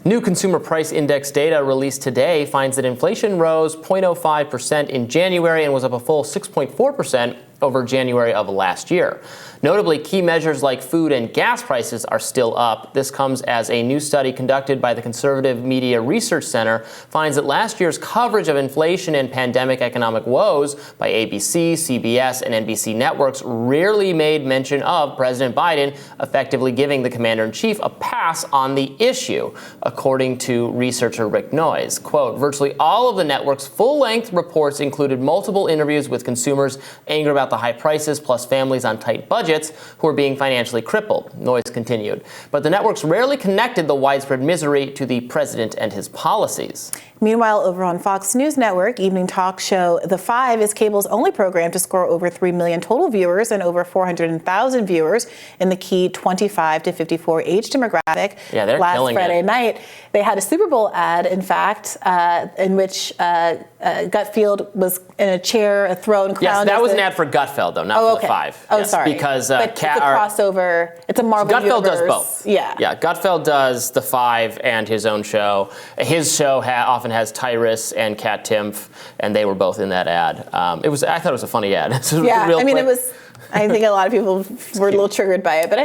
New consumer price index data released today finds that inflation rose 0.05% in January and was up a full 6.4% over January of last year. Notably, key measures like food and gas prices are still up. This comes as a new study conducted by the Conservative Media Research Center finds that last year's coverage of inflation and pandemic economic woes by ABC, CBS, and NBC networks rarely made mention of President Biden, effectively giving the commander-in-chief a pass on the issue, according to researcher Rick Noyes. Quote, virtually all of the network's full-length reports included multiple interviews with consumers angry about the high prices, plus families on tight budgets who are being financially crippled, Noyes continued. But the networks rarely connected the widespread misery to the president and his policies. Meanwhile, over on Fox News Network, evening talk show The Five is cable's only program to score over 3 million total viewers and over 400,000 viewers in the key 25 to 54 age demographic. Yeah, they're last killing Friday it. night. They had a Super Bowl ad, in fact, in which Gutfeld was in a chair, a throne, crowned. Yes, that was an ad for Gutfeld, though, not for The Five. Oh, yes, sorry. Because but it's a crossover. It's a Marvel Gutfeld universe. does both. Yeah. Yeah, Gutfeld does The Five and his own show. His show often has Tyrus and Kat Timpf, and they were both in that ad. I thought it was a funny ad. Yeah, I mean, it was. I think a lot of people were a little triggered by it, but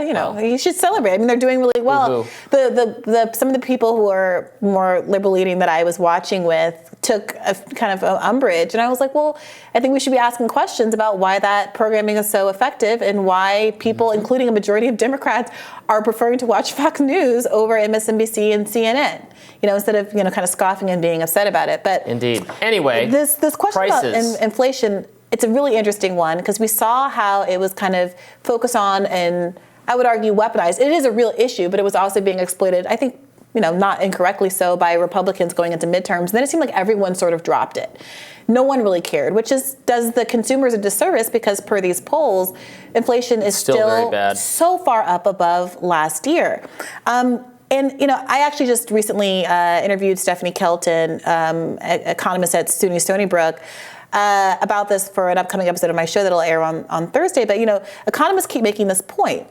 you should celebrate. I mean, they're doing really well. Some of the people who are more liberal-leaning that I was watching with took a kind of umbrage, and I was like, well, I think we should be asking questions about why that programming is so effective and why people, including a majority of Democrats, are preferring to watch Fox News over MSNBC and CNN. Instead of kind of scoffing and being upset about it. But indeed. Anyway, this question prices. about inflation. It's a really interesting one because we saw how it was kind of focused on and I would argue weaponized. It is a real issue, but it was also being exploited, I think, not incorrectly so, by Republicans going into midterms. And then it seemed like everyone sort of dropped it. No one really cared, which does the consumers a disservice because per these polls, inflation is still very bad. So far up above last year. And, I actually just recently interviewed Stephanie Kelton, economist at SUNY Stony Brook, about this for an upcoming episode of my show that'll air on Thursday. But, economists keep making this point.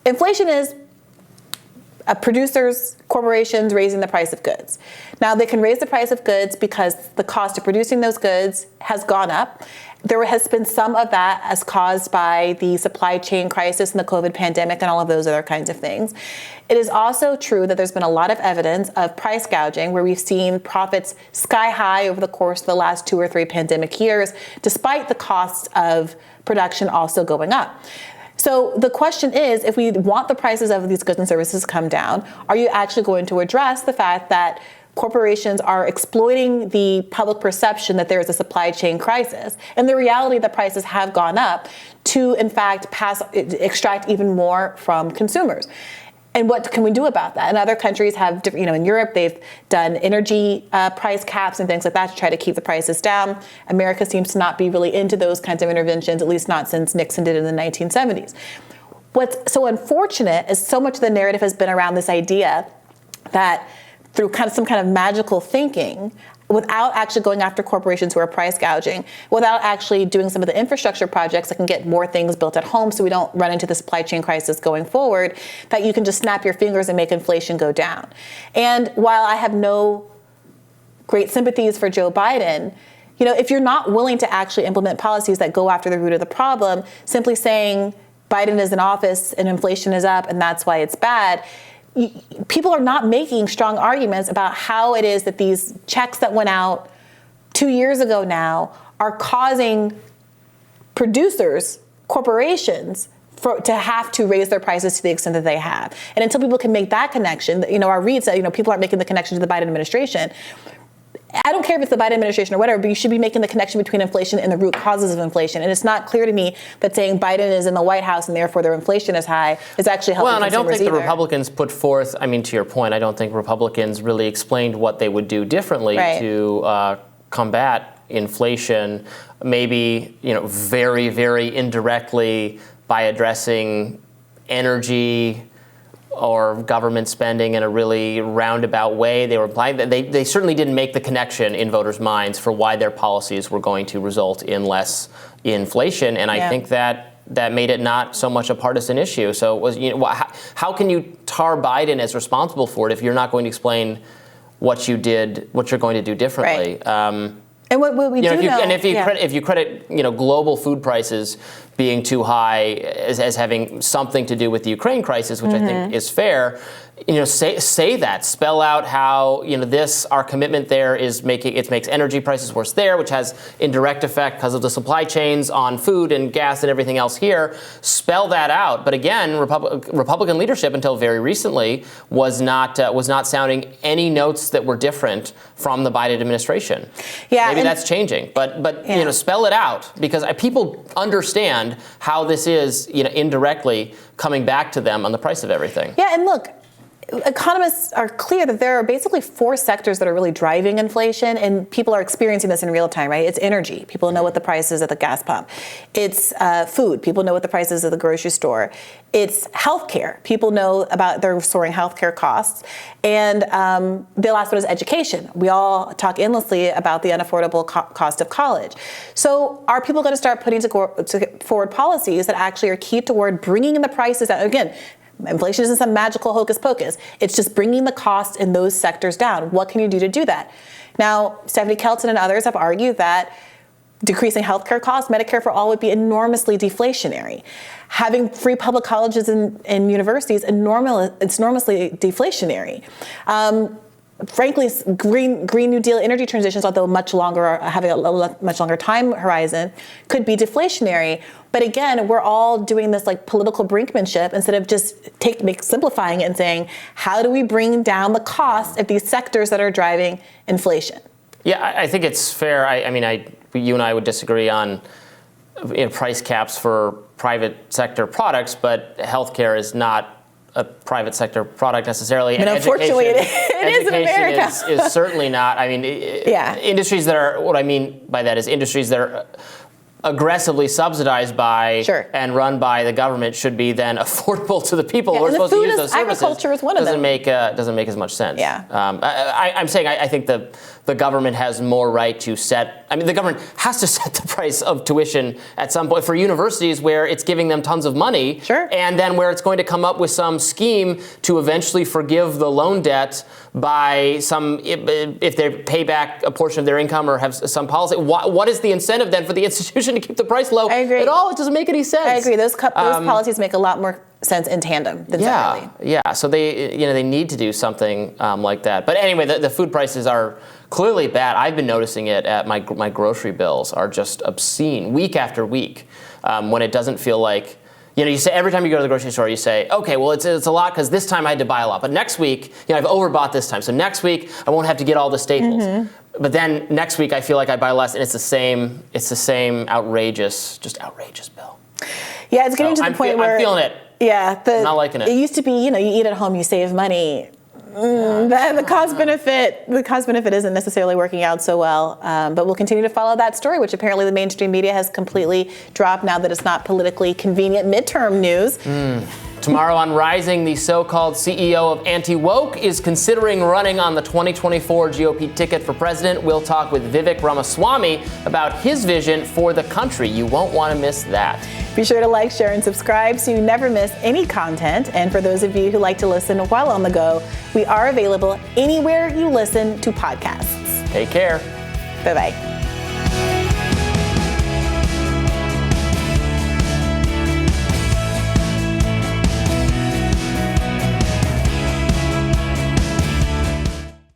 Inflation is producers, corporations raising the price of goods. Now, they can raise the price of goods because the cost of producing those goods has gone up. There has been some of that as caused by the supply chain crisis and the COVID pandemic and all of those other kinds of things. It is also true that there's been a lot of evidence of price gouging where we've seen profits sky high over the course of the last 2 or 3 pandemic years, despite the cost of production also going up. So the question is, if we want the prices of these goods and services to come down, are you actually going to address the fact that corporations are exploiting the public perception that there is a supply chain crisis and the reality that prices have gone up to, in fact, extract even more from consumers? And what can we do about that? And other countries have, in Europe, they've done energy price caps and things like that to try to keep the prices down. America seems to not be really into those kinds of interventions, at least not since Nixon did it in the 1970s. What's so unfortunate is so much of the narrative has been around this idea that through some kind of magical thinking, without actually going after corporations who are price gouging, without actually doing some of the infrastructure projects that can get more things built at home so we don't run into the supply chain crisis going forward, that you can just snap your fingers and make inflation go down. And while I have no great sympathies for Joe Biden, if you're not willing to actually implement policies that go after the root of the problem, simply saying Biden is in office and inflation is up and that's why it's bad, people are not making strong arguments about how it is that these checks that went out 2 years ago now are causing producers, corporations, to have to raise their prices to the extent that they have. And until people can make that connection, our read said, people aren't making the connection to the Biden administration. I don't care if it's the Biden administration or whatever, but you should be making the connection between inflation and the root causes of inflation. And it's not clear to me that saying Biden is in the White House and therefore their inflation is high is actually helping consumers. Well, and I don't think either. the Republicans put forth, to your point, I don't think Republicans really explained what they would do differently to combat inflation, maybe, very, very indirectly by addressing energy or government spending in a really roundabout way. They were implying that they certainly didn't make the connection in voters' minds for why their policies were going to result in less inflation. And I think that that made it not so much a partisan issue. So it was, how can you tar Biden as responsible for it if you're not going to explain what you did, what you're going to do differently? Right. And what we do know, and if you credit global food prices being too high as having something to do with the Ukraine crisis, which I think is fair, say that, spell out how our commitment there makes energy prices worse there, which has indirect effect because of the supply chains on food and gas and everything else here. Spell that out. But again, Republican leadership until very recently was not sounding any notes that were different from the Biden administration. Yeah, maybe that's changing, but spell it out, because people understand how this is indirectly coming back to them on the price of everything. Yeah, and look, economists are clear that there are basically 4 sectors that are really driving inflation, and people are experiencing this in real time, right? It's energy. People know what the price is at the gas pump. It's food. People know what the price is at the grocery store. It's healthcare. People know about their soaring healthcare costs. And the last one is education. We all talk endlessly about the unaffordable cost of college. So are people going to start putting forward policies that actually are key toward bringing in the prices down? Again, inflation isn't some magical hocus pocus. It's just bringing the cost in those sectors down. What can you do to do that? Now, Stephanie Kelton and others have argued that decreasing healthcare costs, Medicare for all, would be enormously deflationary. Having free public colleges and universities, it's enormously deflationary. Frankly, Green New Deal energy transitions, although having a much longer time horizon, could be deflationary. But again, we're all doing this like political brinkmanship instead of just simplifying it and saying, how do we bring down the cost of these sectors that are driving inflation? Yeah, I think it's fair. You and I would disagree on price caps for private sector products, but healthcare is not a private sector product necessarily. And unfortunately, it is in America. is certainly not. I mean, industries that are, what I mean by that is industries that are aggressively subsidized by and run by the government should be then affordable to the people who are supposed to use those services. Agriculture is one of them. Doesn't make as much sense. Yeah. I'm saying I think the government has more right to set. I mean, the government has to set the price of tuition at some point for universities where it's giving them tons of money, and then where it's going to come up with some scheme to eventually forgive the loan debt by if they pay back a portion of their income or have some policy. What is the incentive then for the institution to keep the price low? I agree. At all? It doesn't make any sense. I agree. Those policies make a lot more sense in tandem than separately. Yeah. So they need to do something like that. But anyway, the food prices are clearly bad. I've been noticing it at my grocery bills are just obscene week after week. When it doesn't feel like, you say every time you go to the grocery store, you say, okay, well, it's a lot because this time I had to buy a lot. But next week, I've overbought this time. So next week, I won't have to get all the staples. Mm-hmm. But then next week, I feel like I buy less, and it's the same outrageous bill. Yeah, it's getting to the point where I'm feeling it. Yeah, I'm not liking it. It used to be, you eat at home, you save money. The cost benefit isn't necessarily working out so well, but we'll continue to follow that story, which apparently the mainstream media has completely dropped now that it's not politically convenient midterm news. Tomorrow on Rising, the so-called CEO of Anti-Woke is considering running on the 2024 GOP ticket for president. We'll talk with Vivek Ramaswamy about his vision for the country. You won't want to miss that. Be sure to like, share, and subscribe so you never miss any content. And for those of you who like to listen while on the go, we are available anywhere you listen to podcasts. Take care. Bye-bye.